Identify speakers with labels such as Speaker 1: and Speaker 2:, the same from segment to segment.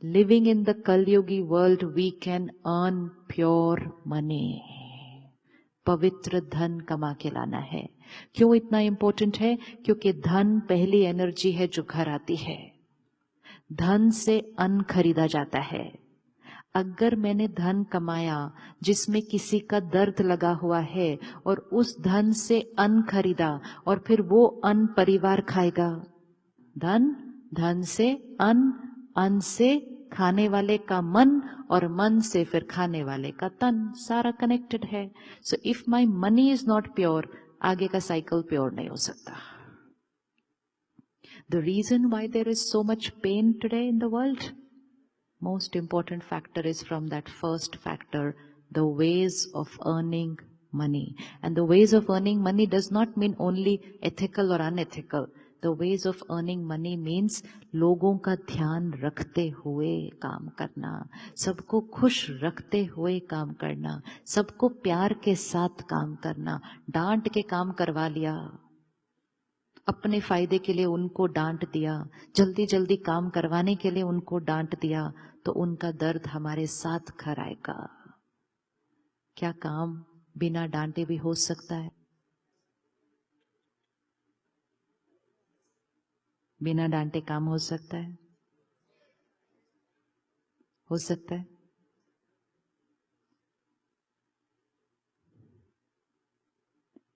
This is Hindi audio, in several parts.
Speaker 1: Living in the Kalyugi world, we can earn pure money. पवित्र धन कमा के लाना है. क्यों इतना इंपॉर्टेंट है? क्योंकि धन पहली एनर्जी है जो घर आती है. धन से अन्न खरीदा जाता है. अगर मैंने धन कमाया जिसमें किसी का दर्द लगा हुआ है और उस धन से अन्न खरीदा और फिर वो अन्न परिवार खाएगा. धन से अन्न से खाने वाले का मन और मन से फिर खाने वाले का तन, सारा कनेक्टेड है. So if my money is not pure, आगे का साइकिल प्योर नहीं हो सकता. The reason why there is so much pain today in the world, most important factor is from that first factor, the ways of earning money. And the ways of earning money does not mean only ethical or unethical. The ways of earning money means लोगों का ध्यान रखते हुए काम करना, सबको खुश रखते हुए काम करना, सबको प्यार के साथ काम करना. डांट के काम करवा लिया, अपने फायदे के लिए उनको डांट दिया, जल्दी जल्दी काम करवाने के लिए उनको डांट दिया, तो उनका दर्द हमारे साथ घर आएगा. क्या काम बिना डांटे भी हो सकता है? बिना डांटे काम हो सकता है? हो सकता है.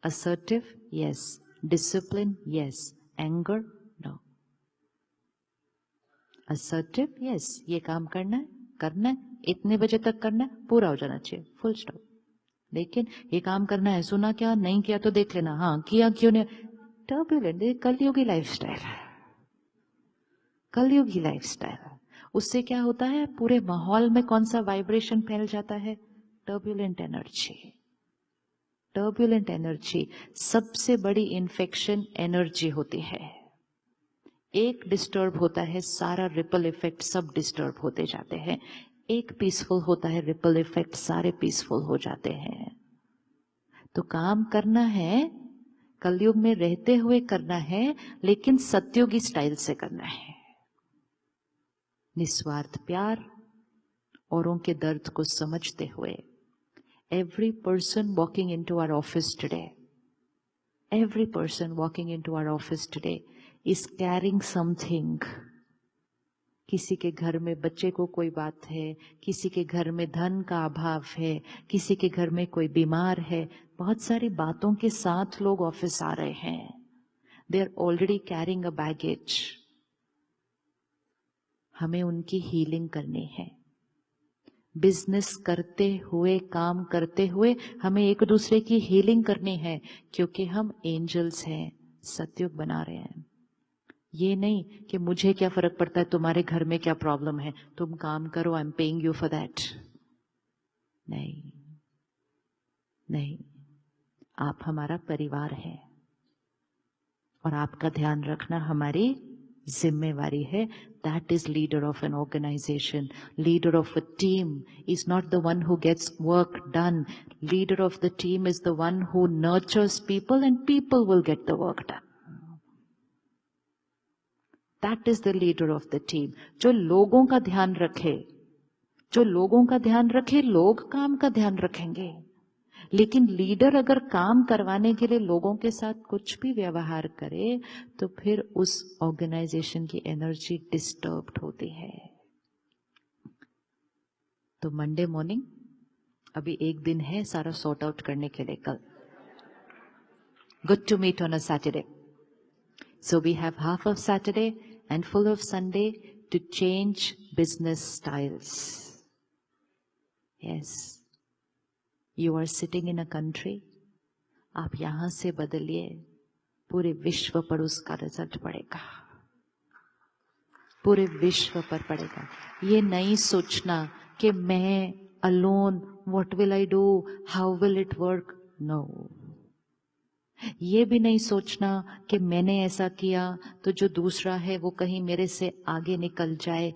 Speaker 1: Assertive, yes. Discipline, yes. Anger, no. Assertive, yes. ये काम करना है, इतने बजे तक करना है, पूरा हो जाना चाहिए, फुल स्टॉप. लेकिन ये काम करना है, सुना क्या, नहीं किया तो देख लेना, हाँ किया क्यों नहीं. टर्बुलेंट, कलयुगी लाइफस्टाइल है, कलयुगी लाइफस्टाइल. उससे क्या होता है, पूरे माहौल में कौन सा वाइब्रेशन फैल जाता है? Turbulent energy. टर्बुलेंट एनर्जी सबसे बड़ी इन्फेक्शन एनर्जी होती है. एक डिस्टर्ब होता है, सारा रिपल इफेक्ट सब डिस्टर्ब होते जाते हैं. एक पीसफुल होता है, रिपल इफेक्ट सारे पीसफुल हो जाते हैं. तो काम करना है, कलयुग में रहते हुए करना है, लेकिन सत्युगी स्टाइल से करना है. निस्वार्थ प्यार, औरों के दर्द को समझते हुए. Every person walking into our office today, every person walking into our office today is carrying something. किसी के घर में बच्चे को कोई बात है, किसी के घर में धन का अभाव है, किसी के घर में कोई बीमार है. बहुत सारी बातों के साथ लोग ऑफिस आ रहे हैं. They are already carrying a baggage. हमें उनकी हीलिंग करनी है. बिजनेस करते हुए, काम करते हुए हमें एक दूसरे की हीलिंग करनी है, क्योंकि हम एंजल्स हैं, सतयुग बना रहे हैं. ये नहीं कि मुझे क्या फर्क पड़ता है तुम्हारे घर में क्या प्रॉब्लम है, तुम काम करो, I am paying you for that. नहीं नहीं, आप हमारा परिवार है और आपका ध्यान रखना हमारी जिम्मेवारी है. That is leader of an organization. Leader of a team is not the one who gets work done. Leader of the team is the one who nurtures people and people will get the work done. That is the leader of the team. जो लोगों का ध्यान रखे, जो लोगों का ध्यान रखे, लोग काम का ध्यान रखेंगे. लेकिन लीडर अगर काम करवाने के लिए लोगों के साथ कुछ भी व्यवहार करे, तो फिर उस ऑर्गेनाइजेशन की एनर्जी डिस्टर्ब्ड होती है. तो मंडे मॉर्निंग, अभी एक दिन है सारा सॉर्ट आउट करने के लिए. कल good to meet on a Saturday. So we have half of Saturday and full of Sunday to change business styles. Yes, You are sitting in a country. आप यहां से बदलिए, पूरे विश्व पर उसका रिजल्ट पड़ेगा, पूरे विश्व पर पड़ेगा. ये नहीं सोचना कि मैं alone, what will I do, how will it work. No. ये भी नहीं सोचना कि मैंने ऐसा किया तो जो दूसरा है वो कहीं मेरे से आगे निकल जाए.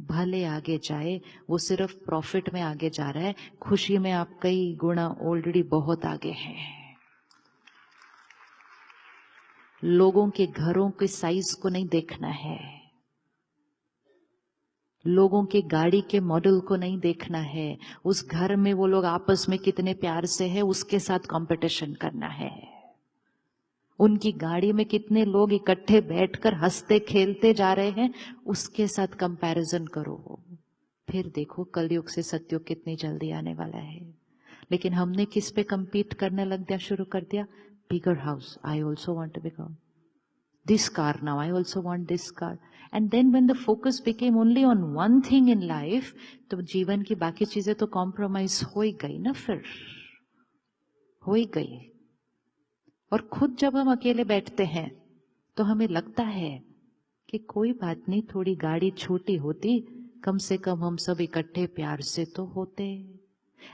Speaker 1: भले आगे जाए, वो सिर्फ प्रॉफिट में आगे जा रहा है, खुशी में आप कई गुना ऑलरेडी बहुत आगे हैं. लोगों के घरों के साइज को नहीं देखना है, लोगों के गाड़ी के मॉडल को नहीं देखना है, उस घर में वो लोग आपस में कितने प्यार से है उसके साथ कंपटीशन करना है। उनकी गाड़ी में कितने लोग इकट्ठे बैठकर हंसते खेलते जा रहे हैं उसके साथ कंपैरिजन करो, फिर देखो कलयुग से सतयुग कितनी जल्दी आने वाला है। लेकिन हमने किस पे compete करने लग दिया, शुरू कर दिया, bigger house, I also want to become this car now, I also want this car. And then when the focus became only on one thing in life, तो जीवन की बाकी चीजें तो कॉम्प्रोमाइज हो ही गई ना, फिर हो ही गई। और खुद जब हम अकेले बैठते हैं तो हमें लगता है कि कोई बात नहीं, थोड़ी गाड़ी छोटी होती, कम से कम हम सब इकट्ठे प्यार से तो होते।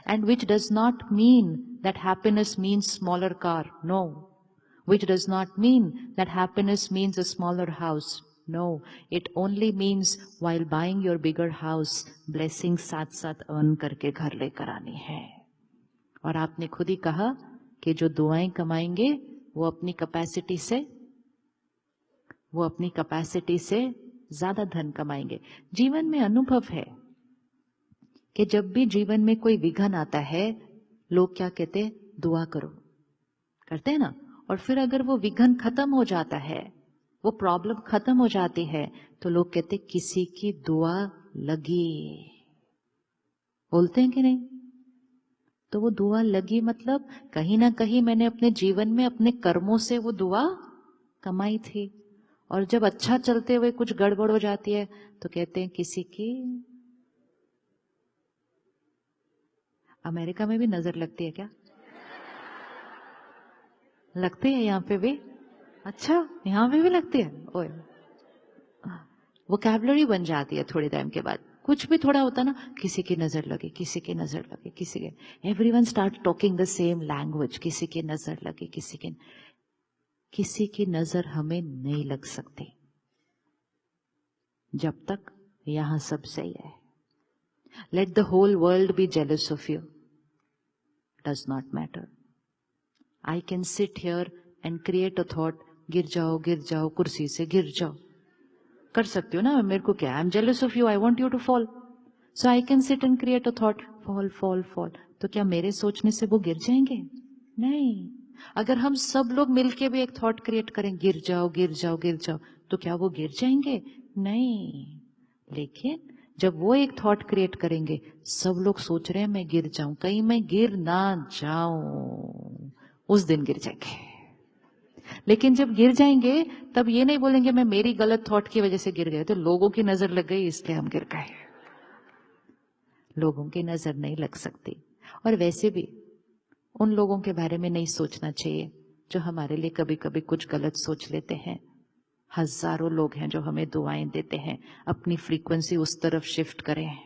Speaker 1: And which does not mean that happiness means smaller car, no. Which does not mean that happiness means a smaller house. No, it only means while buying your bigger house, blessings साथ साथ earn करके घर लेकर आनी है। और आपने खुद ही कहा कि जो दुआएं कमाएंगे वो अपनी कैपेसिटी से ज्यादा धन कमाएंगे। जीवन में अनुभव है कि जब भी जीवन में कोई विघन आता है, लोग क्या कहते हैं, दुआ करो, करते हैं ना। और फिर अगर वो विघन खत्म हो जाता है, वो प्रॉब्लम खत्म हो जाती है, तो लोग कहते किसी की दुआ लगी, बोलते हैं कि नहीं। तो वो दुआ लगी मतलब कहीं ना कहीं मैंने अपने जीवन में अपने कर्मों से वो दुआ कमाई थी। और जब अच्छा चलते हुए कुछ गड़बड़ हो जाती है तो कहते हैं किसी की। अमेरिका में भी नजर लगती है क्या? लगती है यहाँ पे भी? अच्छा, यहाँ पे भी लगती है। ओए, वोकैबुलरी बन जाती है थोड़े टाइम के बाद। कुछ भी थोड़ा होता ना, किसी की नजर लगे, किसी की नजर लगे, किसी के, everyone start talking the same language, किसी की नजर लगे, किसी की नजर हमें नहीं लग सकती जब तक यहां सब सही है। Let the whole world be jealous of you, does not matter. I can sit here and create a thought, गिर जाओ कुर्सी से, गिर जाओ, कर सकती हो ना। मेरे को क्या, I am jealous of you, I want you to fall, so I can sit and create a thought, fall। तो क्या मेरे सोचने से वो गिर जाएंगे? नहीं। अगर हम सब लोग मिलके भी एक थॉट क्रिएट करें, गिर जाओ, तो क्या वो गिर जाएंगे? नहीं। लेकिन जब वो एक थॉट क्रिएट करेंगे, सब लोग सोच रहे हैं मैं गिर जाऊं, कहीं मैं गिर ना जाऊं, उस दिन गिर जाएंगे। लेकिन जब गिर जाएंगे तब ये नहीं बोलेंगे मैं मेरी गलत थॉट की वजह से गिर गए, तो लोगों की नजर लग गई इसलिए हम गिर गए। लोगों की नजर नहीं लग सकती। और वैसे भी उन लोगों के बारे में नहीं सोचना चाहिए जो हमारे लिए कभी कभी कुछ गलत सोच लेते हैं। हजारों लोग हैं जो हमें दुआएं देते हैं, अपनी फ्रीक्वेंसी उस तरफ शिफ्ट करें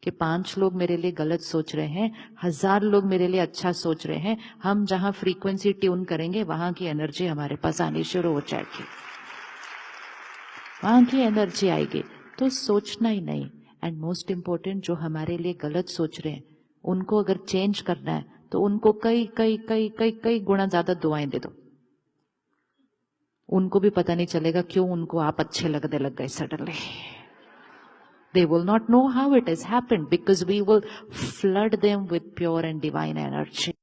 Speaker 1: कि 5 लोग मेरे लिए गलत सोच रहे हैं, 1000 लोग मेरे लिए अच्छा सोच रहे हैं। हम जहां फ्रीक्वेंसी ट्यून करेंगे वहां की एनर्जी हमारे पास आनी शुरू हो जाएगी, वहां की एनर्जी आएगी। तो सोचना ही नहीं। एंड मोस्ट इंपॉर्टेंट, जो हमारे लिए गलत सोच रहे हैं उनको अगर चेंज करना है तो उनको कई गुना ज्यादा दुआएं दे दो। उनको भी पता नहीं चलेगा क्यों उनको आप अच्छे लगने लग गए suddenly. They will not know how it has happened because we will flood them with pure and divine energy.